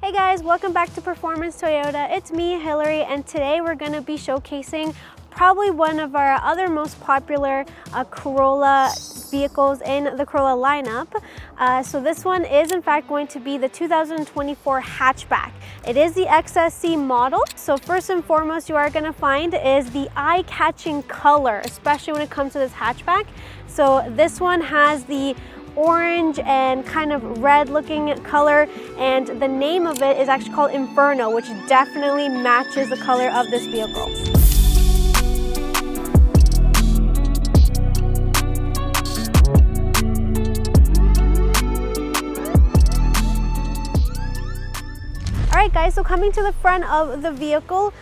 Hey guys, welcome back to Performance Toyota. It's me, Hillary, and today we're going to be showcasing probably one of our other most popular Corolla vehicles in the Corolla lineup. So this one is in fact going to be the 2024 hatchback. It is the XSE model. So first and foremost you are going to find is the eye-catching color, especially when it comes to this hatchback. So this one has the orange and kind of red looking color, and the name of it is actually called Inferno, which definitely matches the color of this vehicle. Alright guys, so coming to the front of the vehicle,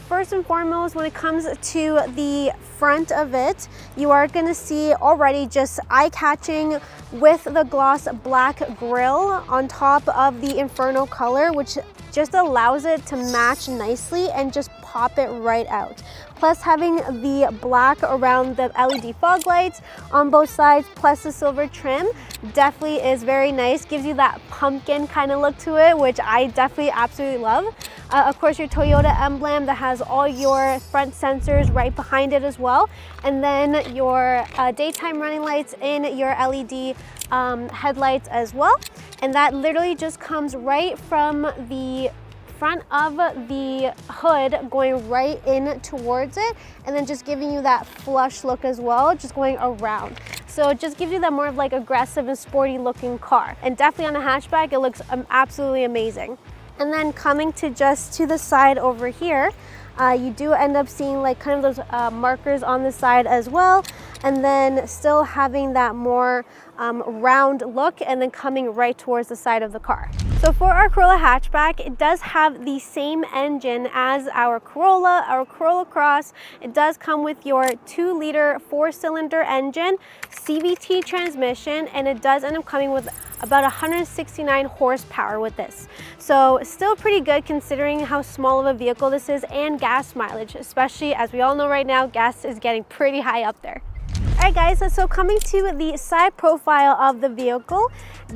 first and foremost when it comes to the front of it, you are going to see already just eye-catching with the gloss black grille on top of the Inferno color, which just allows it to match nicely and just pop it right out. Plus having the black around the LED fog lights on both sides, plus the silver trim, definitely is very nice. Gives you that pumpkin kind of look to it, which I definitely absolutely love. Of course, your Toyota emblem that has all your front sensors right behind it as well. And then your daytime running lights in your LED headlights as well. And that literally just comes right from the front of the hood going right in towards it, and then just giving you that flush look as well, just going around. So it just gives you that more of like aggressive and sporty looking car. And definitely on a hatchback, it looks absolutely amazing. And then coming to just to the side over here, you do end up seeing like kind of those markers on the side as well, and then still having that more round look and then coming right towards the side of the car. So for our Corolla hatchback, it does have the same engine as our Corolla Cross. It does come with your 2-liter 4-cylinder engine, CVT transmission, and it does end up coming with about 169 horsepower with this. So still pretty good considering how small of a vehicle this is, and gas mileage, especially as we all know right now, gas is getting pretty high up there. Alright guys, so coming to the side profile of the vehicle,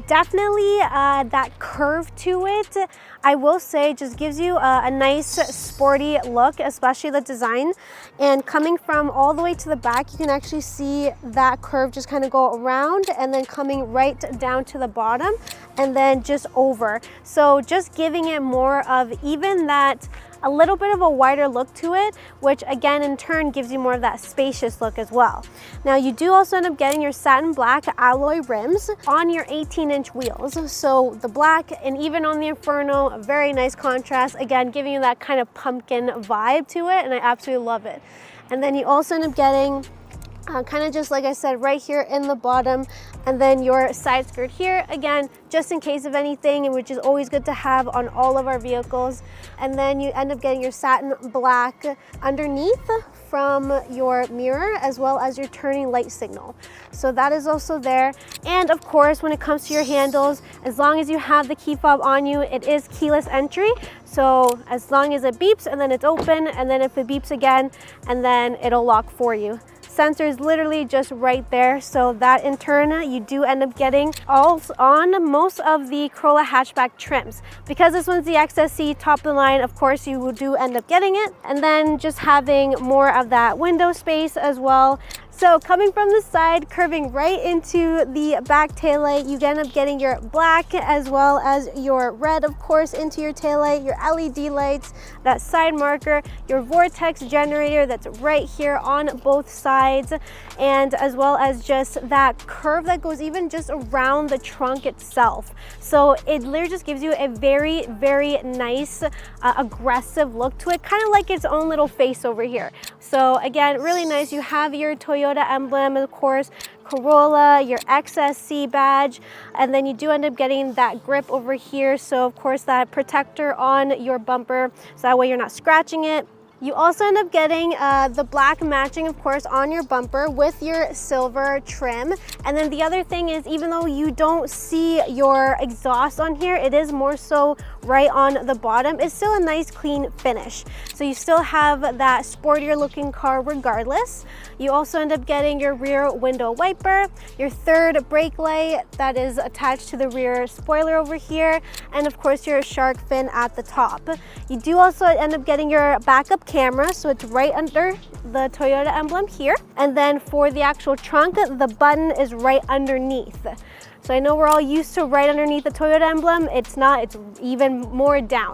definitely that curve to it, I will say, just gives you a nice sporty look, especially the design. And coming from all the way to the back, you can actually see that curve just kind of go around and then coming right down to the bottom and then just over. So just giving it more of even that a little bit of a wider look to it, which again in turn gives you more of that spacious look as well. Now you do also end up getting your satin black alloy rims on your 18-inch wheels. So the black, and even on the Inferno, a very nice contrast, again giving you that kind of pumpkin vibe to it, and I absolutely love it. And then you also end up getting kind of just like I said right here in the bottom, and then your side skirt here, again just in case of anything, which is always good to have on all of our vehicles. And then you end up getting your satin black underneath from your mirror, as well as your turning light signal. So that is also there. And of course, when it comes to your handles, as long as you have the key fob on you, it is keyless entry. So as long as it beeps and then it's open, and then if it beeps again, and then it'll lock for you. Sensor is literally just right there, so that in turn you do end up getting all on most of the Corolla hatchback trims. Because this one's the XSE top of the line, of course you do end up getting it, and then just having more of that window space as well. So coming from the side, curving right into the back taillight, you end up getting your black as well as your red, of course, into your taillight, your LED lights, that side marker, your vortex generator that's right here on both sides, and as well as just that curve that goes even just around the trunk itself. So it literally just gives you a very, very nice, aggressive look to it, kind of like its own little face over here. So again, really nice. You have your Toyota emblem, of course, Corolla, your XSE badge, and then you do end up getting that grip over here. So of course that protector on your bumper, so that way you're not scratching it. You also end up getting the black matching, of course, on your bumper with your silver trim. And then the other thing is, even though you don't see your exhaust on here, it is more so right on the bottom is still a nice clean finish. So you still have that sportier looking car regardless. You also end up getting your rear window wiper, your third brake light that is attached to the rear spoiler over here, and of course your shark fin at the top. You do also end up getting your backup camera, so it's right under the Toyota emblem here. And then for the actual trunk, the button is right underneath. So I know we're all used to right underneath the Toyota emblem. It's not, it's even more down.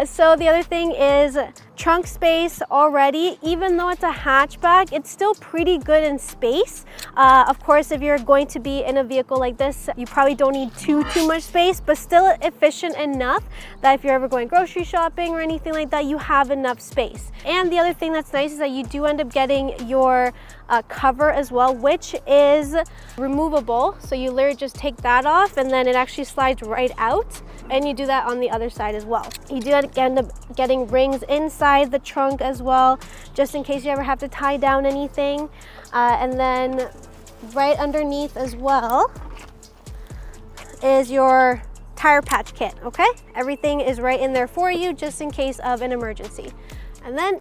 So the other thing is trunk space already, even though it's a hatchback, it's still pretty good in space. Of course, if you're going to be in a vehicle like this, you probably don't need too much space, but still efficient enough that if you're ever going grocery shopping or anything like that, you have enough space. And the other thing that's nice is that you do end up getting your cover as well, which is removable. So you literally just take that off and then it actually slides right out, and you do that on the other side as well. You do end up getting rings inside the trunk as well, just in case you ever have to tie down anything. And then right underneath as well is your tire patch kit, okay? Everything is right in there for you just in case of an emergency. And then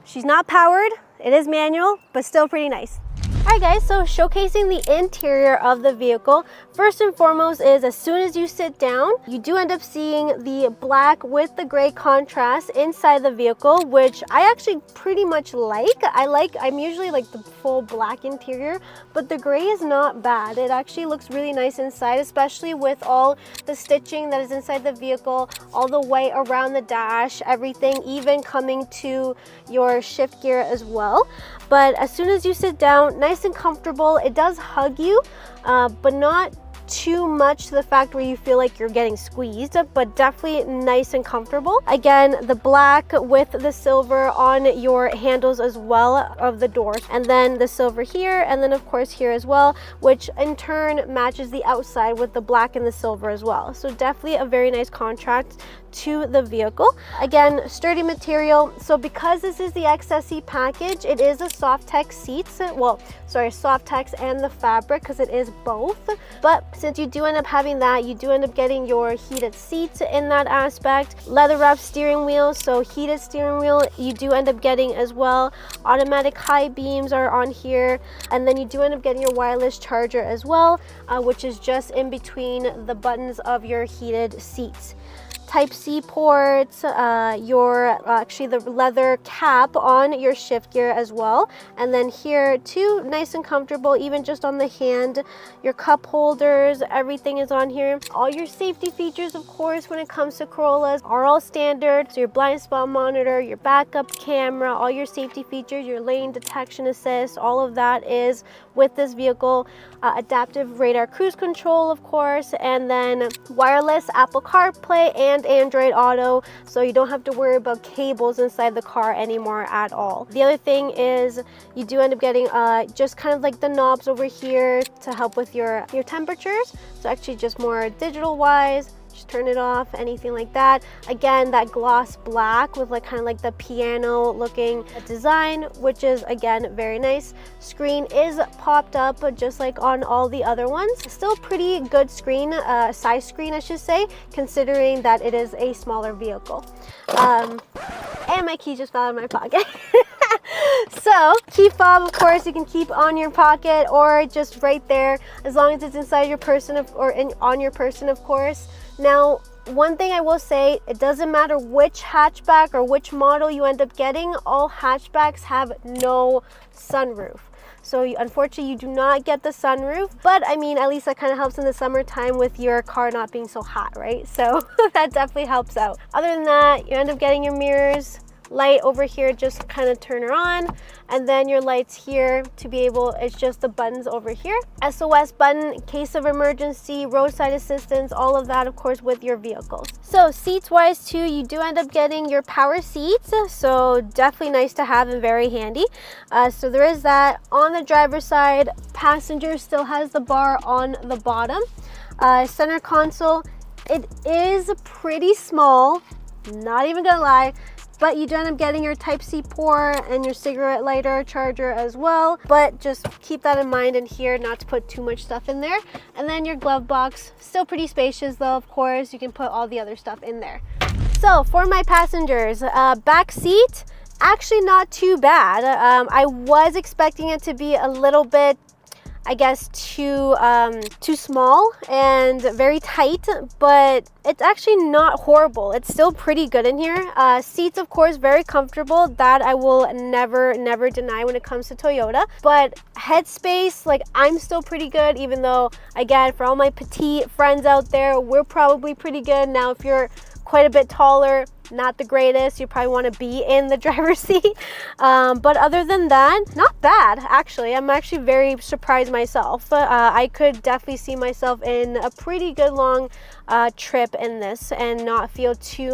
she's not powered, it is manual, but still pretty nice. Alright guys, so showcasing the interior of the vehicle, first and foremost is as soon as you sit down, you do end up seeing the black with the gray contrast inside the vehicle, which I actually pretty much like. I'm usually like the full black interior, but the gray is not bad. It actually looks really nice inside, especially with all the stitching that is inside the vehicle, all the white around the dash, everything, even coming to your shift gear as well. But as soon as you sit down, nice and comfortable. It does hug you, but not too much to the fact where you feel like you're getting squeezed, but definitely nice and comfortable. Again, the black with the silver on your handles as well of the doors, and then the silver here, and then of course here as well, which in turn matches the outside with the black and the silver as well. So definitely a very nice contrast to the vehicle. Again, sturdy material. So because this is the XSE package, it is a Softex seats. Well, sorry, Softex and the fabric, because it is both. But since you do end up having that, you do end up getting your heated seats in that aspect. Leather wrapped steering wheel, so heated steering wheel you do end up getting as well. Automatic high beams are on here, and then you do end up getting your wireless charger as well, which is just in between the buttons of your heated seats. Type-C ports, actually the leather cap on your shift gear as well. And then here too, nice and comfortable, even just on the hand. Your cup holders, everything is on here. All your safety features, of course, when it comes to Corollas are all standard. So your blind spot monitor, your backup camera, all your safety features, your lane detection assist, all of that is with this vehicle. Adaptive radar cruise control, of course, and then wireless Apple CarPlay and Android Auto, so you don't have to worry about cables inside the car anymore at all. The other thing is you do end up getting just kind of like the knobs over here to help with your temperatures, so actually just more digital wise. Just turn it off, anything like that. Again, that gloss black with like kind of like the piano looking design, which is again very nice. Screen is popped up just like on all the other ones. Still pretty good screen, size screen I should say, considering that it is a smaller vehicle. And my key just fell out of my pocket. So key fob, of course, you can keep on your pocket or just right there, as long as it's inside your person on your person, of course. Now, one thing I will say, it doesn't matter which hatchback or which model you end up getting, all hatchbacks have no sunroof. So unfortunately, you do not get the sunroof, but I mean, at least that kind of helps in the summertime with your car not being so hot, right? So that definitely helps out. Other than that, you end up getting your mirrors. Light over here, just kind of turn her on, and then your lights here to be able, it's just the buttons over here. SOS button in case of emergency, roadside assistance, all of that, of course, with your vehicles. So seats wise too, you do end up getting your power seats, so definitely nice to have and very handy. So there is that. On the driver's side, passenger still has the bar on the bottom. Center console, it is pretty small, not even gonna lie. but you do end up getting your Type-C port and your cigarette lighter charger as well. But just keep that in mind in here, not to put too much stuff in there. And then your glove box, still pretty spacious though, of course. You can put all the other stuff in there. So for my passengers, back seat, actually not too bad. I was expecting it to be a little bit, I guess, too small and very tight, but it's actually not horrible. It's still pretty good in here. Seats, of course, very comfortable. That I will never deny when it comes to Toyota. But headspace, like, I'm still pretty good, even though, again, for all my petite friends out there, we're probably pretty good. Now, if you're quite a bit taller, not the greatest, you probably want to be in the driver's seat, but other than that, not bad actually. I'm actually very surprised myself. I could definitely see myself in a pretty good long trip in this and not feel too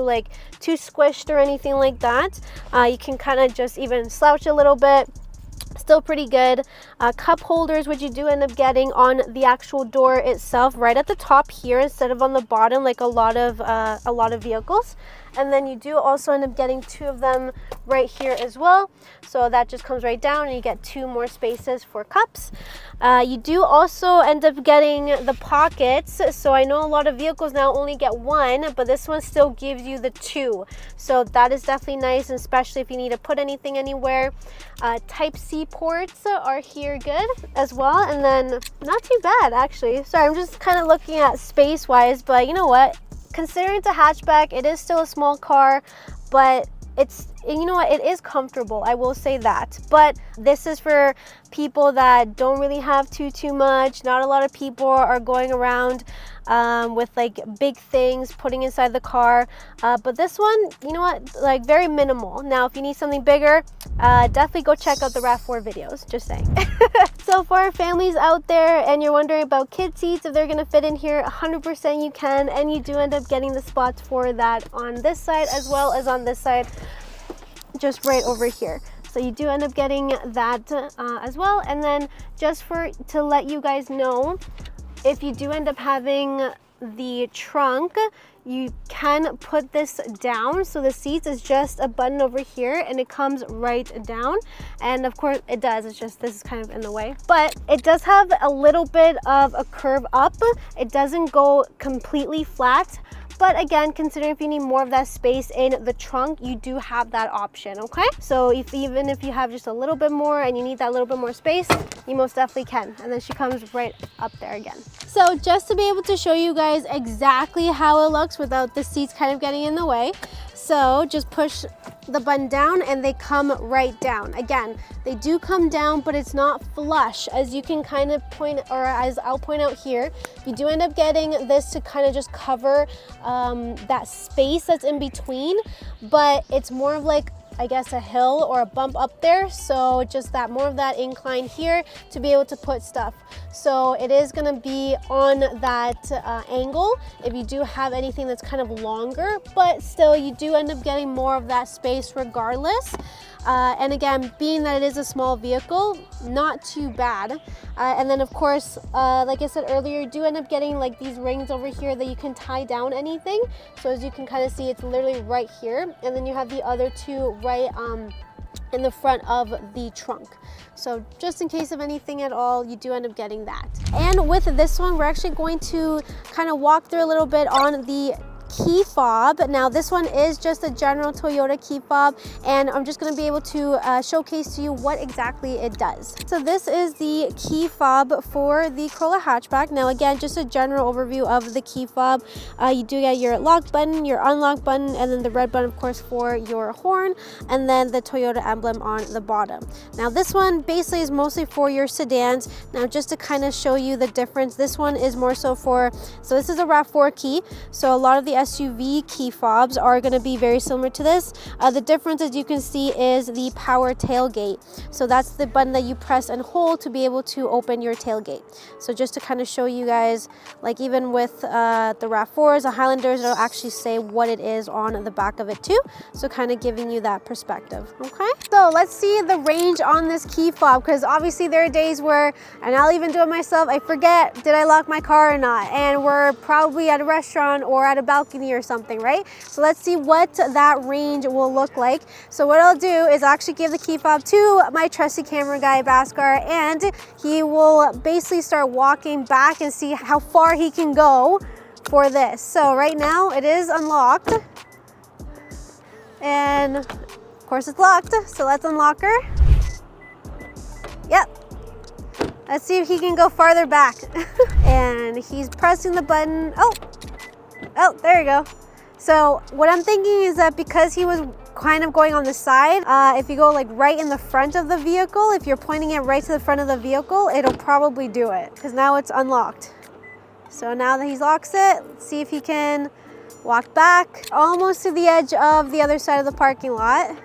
squished or anything like that. You can kind of just even slouch a little bit. Still pretty good. Cup holders, which you do end up getting on the actual door itself, right at the top here instead of on the bottom, like a lot of vehicles. And then you do also end up getting 2 of them right here as well. So that just comes right down and you get 2 more spaces for cups. You do also end up getting the pockets. So I know a lot of vehicles now only get 1, but this one still gives you the 2. So that is definitely nice, especially if you need to put anything anywhere. Type-C ports are here good as well. And then not too bad actually. Sorry, I'm just kind of looking at space-wise, but you know what? Considering it's a hatchback, it is still a small car, but it's, you know what, it is comfortable, I will say that. But this is for people that don't really have too much. Not a lot of people are going around with like big things putting inside the car, but this one, you know what, like very minimal. Now if you need something bigger, definitely go check out the RAV4 videos, just saying. So for our families out there and you're wondering about kid seats, if they're gonna fit in here, 100% you can, and you do end up getting the spots for that on this side as well as on this side, just right over here. So you do end up getting that as well. And then just to let you guys know, if you do end up having the trunk, you can put this down. So the seats is just a button over here and it comes right down. And of course it does, it's just this is kind of in the way. But it does have a little bit of a curve up. It doesn't go completely flat. But again, considering if you need more of that space in the trunk, you do have that option, okay? So even if you have just a little bit more and you need that little bit more space, you most definitely can. And then she comes right up there again. So just to be able to show you guys exactly how it looks without the seats kind of getting in the way. So just push the button down and they come right down. Again, they do come down, but it's not flush, as you can kind of point, or as I'll point out here. You do end up getting this to kind of just cover that space that's in between, but it's more of like, I guess, a hill or a bump up there. So just that more of that incline here to be able to put stuff. So it is going to be on that angle if you do have anything that's kind of longer, but still you do end up getting more of that space regardless. And again, being that it is a small vehicle, not too bad. And then of course, like I said earlier, you do end up getting like these rings over here that you can tie down anything. So as you can kind of see, it's literally right here. And then you have the other 2 right in the front of the trunk. So just in case of anything at all, you do end up getting that. And with this one, we're actually going to kind of walk through a little bit on the key fob. Now this one is just a general Toyota key fob, and I'm just going to be able to showcase to you what exactly it does. So this is the key fob for the Corolla hatchback. Now again, just a general overview of the key fob. You do get your lock button, your unlock button, and then the red button of course for your horn, and then the Toyota emblem on the bottom. Now this one basically is mostly for your sedans. Now just to kind of show you the difference, this one is more so for, so this is a RAV4 key, so a lot of the SUV key fobs are going to be very similar to this. The difference, as you can see, is the power tailgate. So that's the button that you press and hold to be able to open your tailgate. So just to kind of show you guys, like even with the RAV4s, the Highlanders, it'll actually say what it is on the back of it too. So kind of giving you that perspective. Okay, so let's see the range on this key fob, because obviously there are days where, and I'll even do it myself, I forget, did I lock my car or not? And we're probably at a restaurant or at a balcony balcony or something, right? So let's see what that range will look like. So what I'll do is actually give the key fob to my trusty camera guy, Bhaskar, and he will basically start walking back and see how far he can go for this. So right now it is unlocked. And of course it's locked, so let's unlock her. Yep. Let's see if he can go farther back. And he's pressing the button. Oh, there you go. So what I'm thinking is that because he was kind of going on the side, if you go like right in the front of the vehicle, if you're pointing it right to the front of the vehicle, it'll probably do it because now it's unlocked. So now that he locks it, let's see if he can walk back almost to the edge of the other side of the parking lot.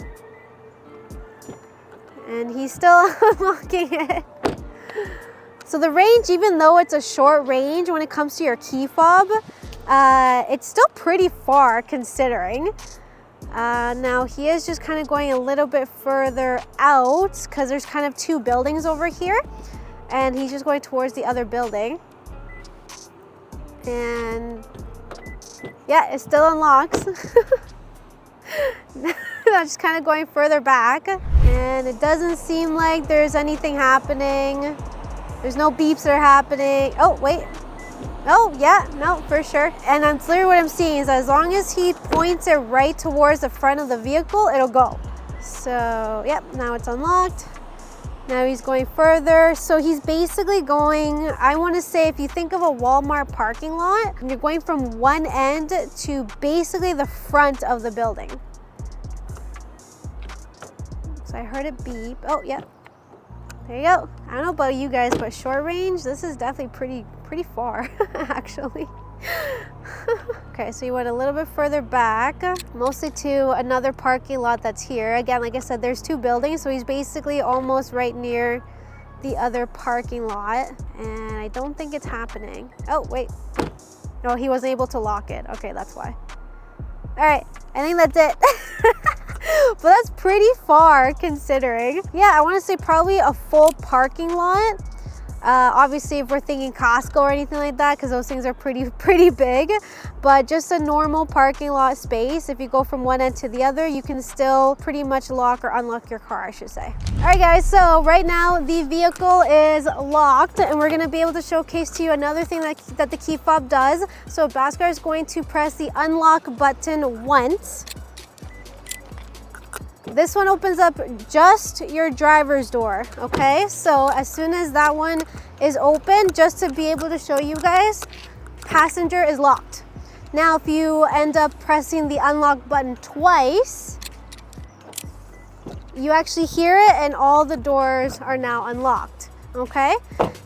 And he's still unlocking it. So the range, even though it's a short range when it comes to your key fob, it's still pretty far considering. Now he is just kind of going a little bit further out because there's kind of two buildings over here, and he's just going towards the other building. And yeah, it still unlocks. I'm just kind of going further back, and it doesn't seem like there's anything happening. There's no beeps that are happening. Oh, wait. Oh, yeah, no, for sure. And that's literally what I'm seeing is as long as he points it right towards the front of the vehicle, it'll go. So, yep, now it's unlocked. Now he's going further. So he's basically going, I want to say if you think of a Walmart parking lot, you're going from one end to basically the front of the building. So I heard it beep. Oh, yep. There you go. I don't know about you guys, but short range, this is definitely pretty far, actually. Okay, so you went a little bit further back, mostly to another parking lot that's here. Again, like I said, there's two buildings, so he's basically almost right near the other parking lot, and I don't think it's happening. Oh, wait. No, he wasn't able to lock it. Okay, that's why. All right, I think that's it. But that's pretty far considering. Yeah, I want to say probably a full parking lot. Obviously, if we're thinking Costco or anything like that, because those things are pretty big, but just a normal parking lot space. If you go from one end to the other, you can still pretty much lock or unlock your car, I should say. All right, guys, so right now the vehicle is locked, and we're going to be able to showcase to you another thing that the key fob does. So Bhaskar is going to press the unlock button once. This one opens up just your driver's door, okay? So as soon as that one is open, just to be able to show you guys, passenger is locked. Now, if you end up pressing the unlock button twice, you actually hear it and all the doors are now unlocked, okay?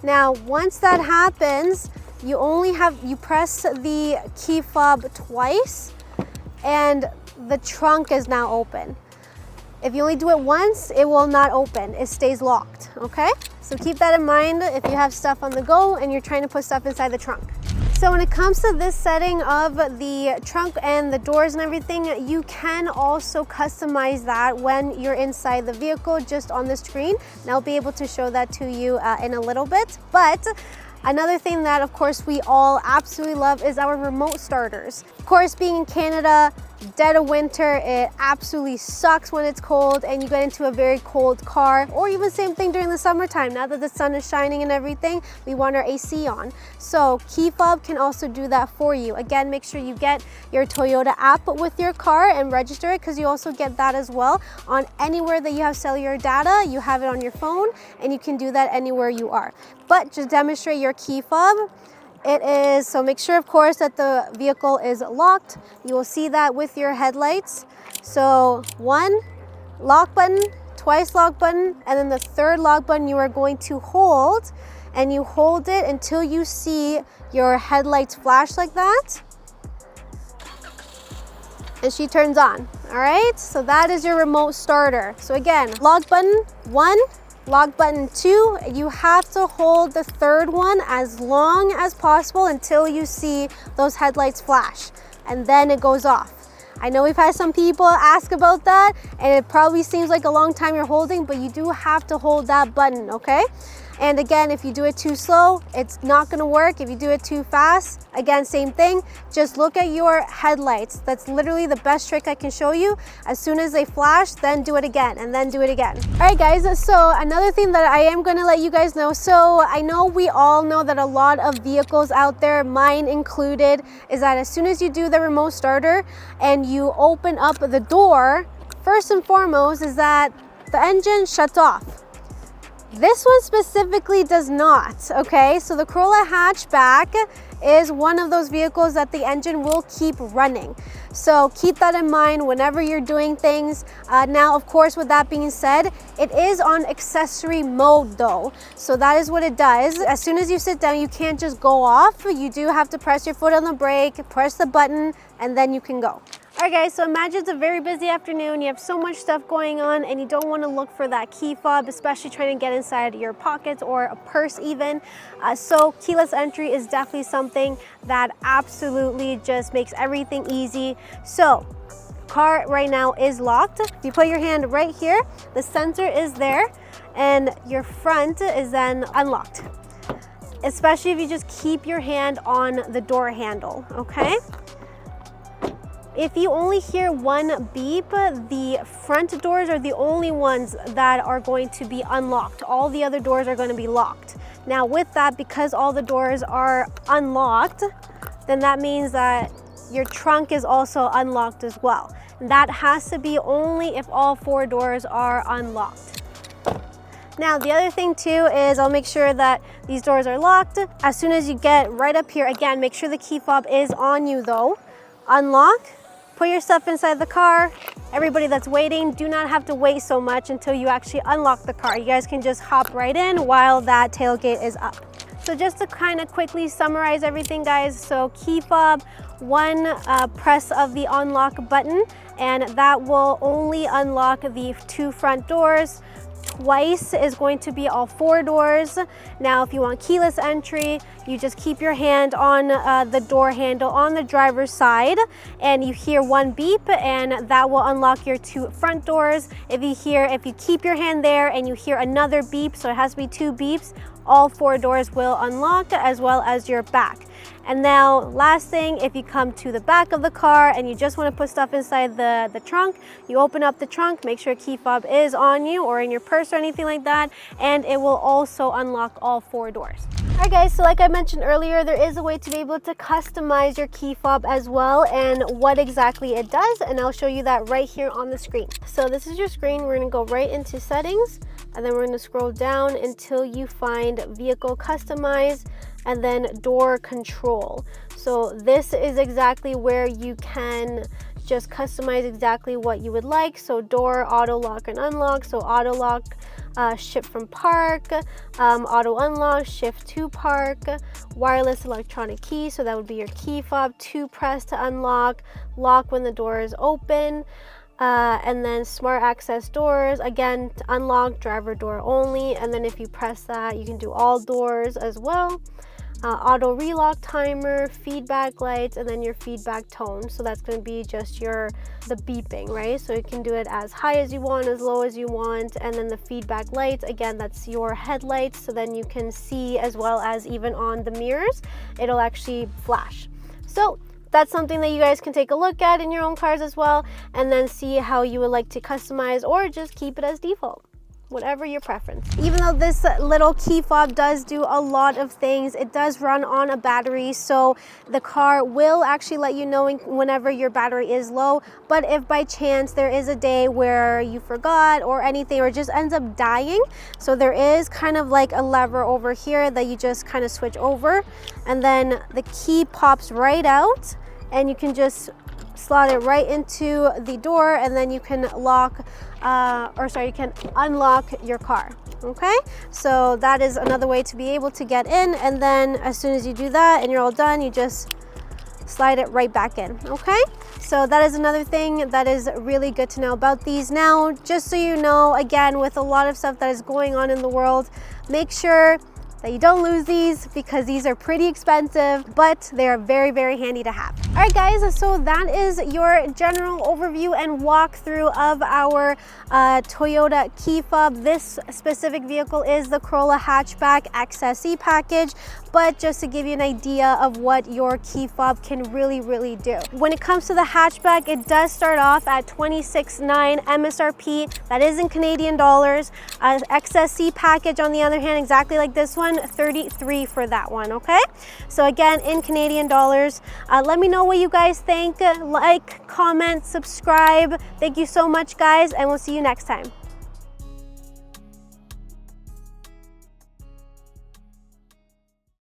Now, once that happens, you press the key fob twice and the trunk is now open. If you only do it once, it will not open. It stays locked, okay? So keep that in mind if you have stuff on the go and you're trying to put stuff inside the trunk. So when it comes to this setting of the trunk and the doors and everything, you can also customize that when you're inside the vehicle just on the screen. And I'll be able to show that to you in a little bit. But another thing that, of course, we all absolutely love is our remote starters. Of course, being in Canada, dead of winter, it absolutely sucks when it's cold and you get into a very cold car, or even same thing during the summertime. Now that the sun is shining and everything, we want our AC on. So key fob can also do that for you. Again, make sure you get your Toyota app with your car and register it, because you also get that as well on anywhere that you have cellular data. You have it on your phone and you can do that anywhere you are. But to demonstrate your key fob, it is, so make sure of course that the vehicle is locked. You will see that with your headlights. So one lock button, twice lock button, and then the third lock button you are going to hold, and you hold it until you see your headlights flash like that. And she turns on, all right? So that is your remote starter. So again, lock button one, lock button two, you have to hold the third one as long as possible until you see those headlights flash, and then it goes off. I know we've had some people ask about that, and it probably seems like a long time you're holding, but you do have to hold that button, okay? And again, if you do it too slow, it's not gonna work. If you do it too fast, again, same thing. Just look at your headlights. That's literally the best trick I can show you. As soon as they flash, then do it again, and then do it again. All right, guys, so another thing that I am gonna let you guys know. So I know we all know that a lot of vehicles out there, mine included, is that as soon as you do the remote starter and you open up the door, first and foremost is that the engine shuts off. This one specifically does not, okay? So the Corolla hatchback is one of those vehicles that the engine will keep running. So keep that in mind whenever you're doing things. Now, of course, with that being said, it is on accessory mode though. So that is what it does. As soon as you sit down, you can't just go off. You do have to press your foot on the brake, press the button, and then you can go. All right, guys, so imagine it's a very busy afternoon. You have so much stuff going on and you don't want to look for that key fob, especially trying to get inside your pockets or a purse even. So keyless entry is definitely something that absolutely just makes everything easy. So car right now is locked. If you put your hand right here, the sensor is there and your front is then unlocked. Especially if you just keep your hand on the door handle, okay? If you only hear one beep, the front doors are the only ones that are going to be unlocked. All the other doors are going to be locked. Now with that, because all the doors are unlocked, then that means that your trunk is also unlocked as well. That has to be only if all 4 doors are unlocked. Now, the other thing too is I'll make sure that these doors are locked. As soon as you get right up here, again, make sure the key fob is on you though. Unlock. Put your stuff inside the car. Everybody that's waiting, do not have to wait so much until you actually unlock the car. You guys can just hop right in while that tailgate is up. So just to kind of quickly summarize everything, guys. So key fob, 1 press of the unlock button, and that will only unlock the 2 front doors. Twice is going to be all 4 doors. Now, if you want keyless entry, you just keep your hand on the door handle on the driver's side and you hear 1 beep and that will unlock your 2 front doors. If you keep your hand there and you hear another beep, so it has to be 2 beeps, all 4 doors will unlock as well as your back. And now last thing, if you come to the back of the car and you just want to put stuff inside the trunk, you open up the trunk, make sure key fob is on you or in your purse or anything like that, and it will also unlock all 4 doors. All right, guys, so like I mentioned earlier, there is a way to be able to customize your key fob as well and what exactly it does, and I'll show you that right here on the screen. So this is your screen. We're going to go right into settings and then we're going to scroll down until you find vehicle customize and then door control. So this is exactly where you can just customize exactly what you would like. So door, auto lock and unlock. So auto lock, shift from park, auto unlock, shift to park, wireless electronic key. So that would be your key fob, 2 press to unlock, lock when the door is open. And then smart access doors, again, to unlock driver door only. And then if you press that, you can do all doors as well. Auto relock timer, feedback lights, and then your feedback tone. So that's going to be just the beeping, right? So you can do it as high as you want, as low as you want. And then the feedback lights, again, that's your headlights. So then you can see, as well as even on the mirrors, it'll actually flash. So that's something that you guys can take a look at in your own cars as well, and then see how you would like to customize or just keep it as default. Whatever your preference. Even though this little key fob does do a lot of things, it does run on a battery, so the car will actually let you know whenever your battery is low. But if by chance there is a day where you forgot or anything, or just ends up dying, so there is kind of like a lever over here that you just kind of switch over, and then the key pops right out and you can just slot it right into the door, and then you can you can unlock your car. Okay, so that is another way to be able to get in, and then as soon as you do that and you're all done, you just slide it right back in. Okay, so that is another thing that is really good to know about these. Now, just so you know, again, with a lot of stuff that is going on in the world, make sure that you don't lose these, because these are pretty expensive, but they are very, very handy to have. All right, guys, so that is your general overview and walkthrough of our Toyota key fob. This specific vehicle is the Corolla hatchback XSE package, but just to give you an idea of what your key fob can really do. When it comes to the hatchback, it does start off at $26,900 MSRP. That is in Canadian dollars. XSE package, on the other hand, exactly like this one, $33,000 for that one, okay? So again, in Canadian dollars. Let me know what you guys think. Like, comment, subscribe. Thank you so much, guys, and we'll see you next time.